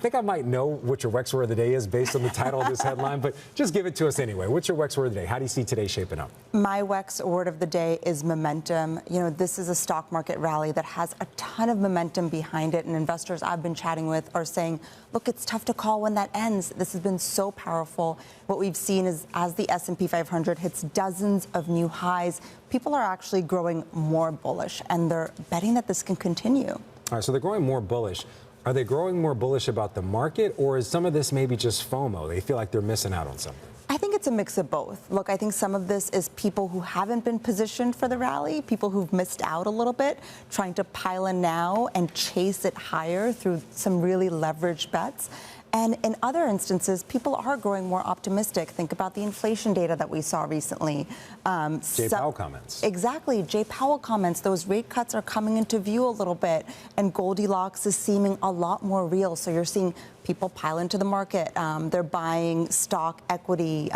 think I might know what your Wex word of the day is based on the title of this headline, but just give it to us anyway. What's your Wex word of the day? How do you see today shaping up? My Wex word of the day is momentum. You know, this is a stock market rally that has a ton of momentum behind it, and investors I've been chatting with are saying, look, it's tough to call when that ends. This has been so powerful. What we've seen is as the S&P 500 hits dozens of new highs, people are actually growing more bullish, and they're betting that this can continue. All right, so they're growing more bullish. Are they growing more bullish about the market, or is some of this maybe just FOMO? They feel like they're missing out on something. I think it's a mix of both. Look, I think some of this is people who haven't been positioned for the rally, people who've missed out a little bit, trying to pile in now and chase it higher through some really leveraged bets. And in other instances, people are growing more optimistic. Think about the inflation data that we saw recently. Jay Powell comments. Exactly. Jay Powell comments. Those rate cuts are coming into view a little bit, and Goldilocks is seeming a lot more real. So you're seeing people pile into the market. They're buying stock, equity,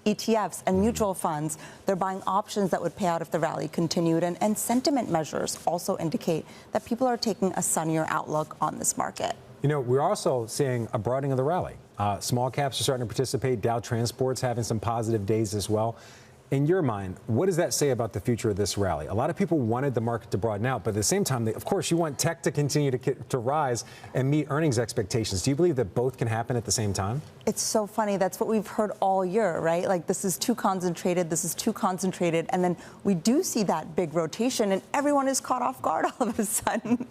ETFs and mutual funds. They're buying options that would pay out if the rally continued. And sentiment measures also indicate that people are taking a sunnier outlook on this market. You know, we're also seeing a broadening of the rally. Small caps are starting to participate. Dow Transport's having some positive days as well. In your mind, what does that say about the future of this rally? A lot of people wanted the market to broaden out, but at the same time, of course, you want tech to continue to rise and meet earnings expectations. Do you believe that both can happen at the same time? It's so funny. That's what we've heard all year, right? Like, this is too concentrated. This is too concentrated. And then we do see that big rotation, and everyone is caught off guard all of a sudden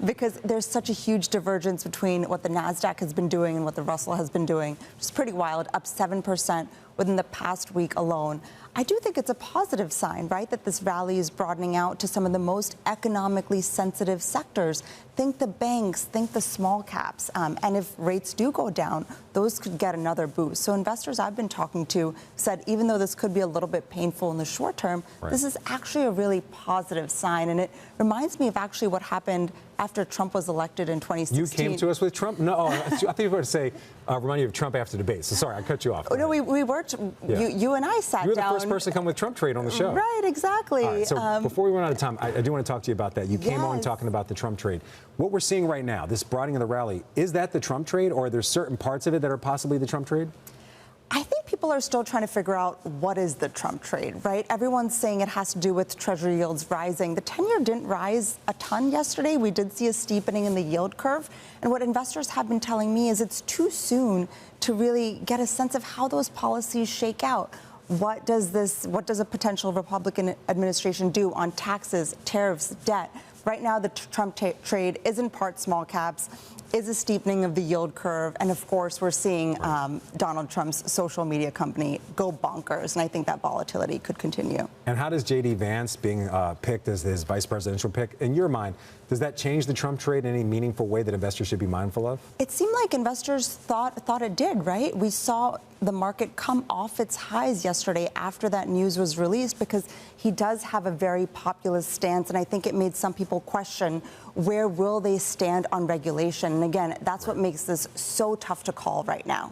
because there's such a huge divergence between what the NASDAQ has been doing and what the Russell has been doing. It's pretty wild, up 7% within the past week alone. I do think it's a positive sign, right, that this rally is broadening out to some of the most economically sensitive sectors. Think the banks, think the small caps. And if rates do go down, those could get another boost. So investors I've been talking to said even though this could be a little bit painful in the short term, This is actually a really positive sign. And it reminds me of actually what happened after Trump was elected in 2016. You came to us with Trump? No, I think you were going to say, remind you of Trump after debate. So sorry, I cut you off. No, we were. You and I sat down. You were the first person to come with Trump trade on the show. Right, exactly. All right, so before we run out of time, I do want to talk to you about that. You came on talking about the Trump trade. What we're seeing right now, this broadening of the rally, is that the Trump trade, or are there certain parts of it that are possibly the Trump trade? I think people are still trying to figure out what is the Trump trade, right? Everyone's saying it has to do with Treasury yields rising. The 10-year didn't rise a ton yesterday. We did see a steepening in the yield curve. And what investors have been telling me is it's too soon to really get a sense of how those policies shake out. What does a potential Republican administration do on taxes, tariffs, debt? Right now, the Trump trade is in part small caps, is a steepening of the yield curve, and of course, we're seeing Donald Trump's social media company go bonkers, and I think that volatility could continue. And how does J.D. Vance being picked as his vice presidential pick, in your mind, does that change the Trump trade in any meaningful way that investors should be mindful of? It seemed like investors thought it did, right? We saw the market come off its highs yesterday after that news was released because he does have a very populist stance, and I think it made some people question where will they stand on regulation. And again, that's what makes this so tough to call right now.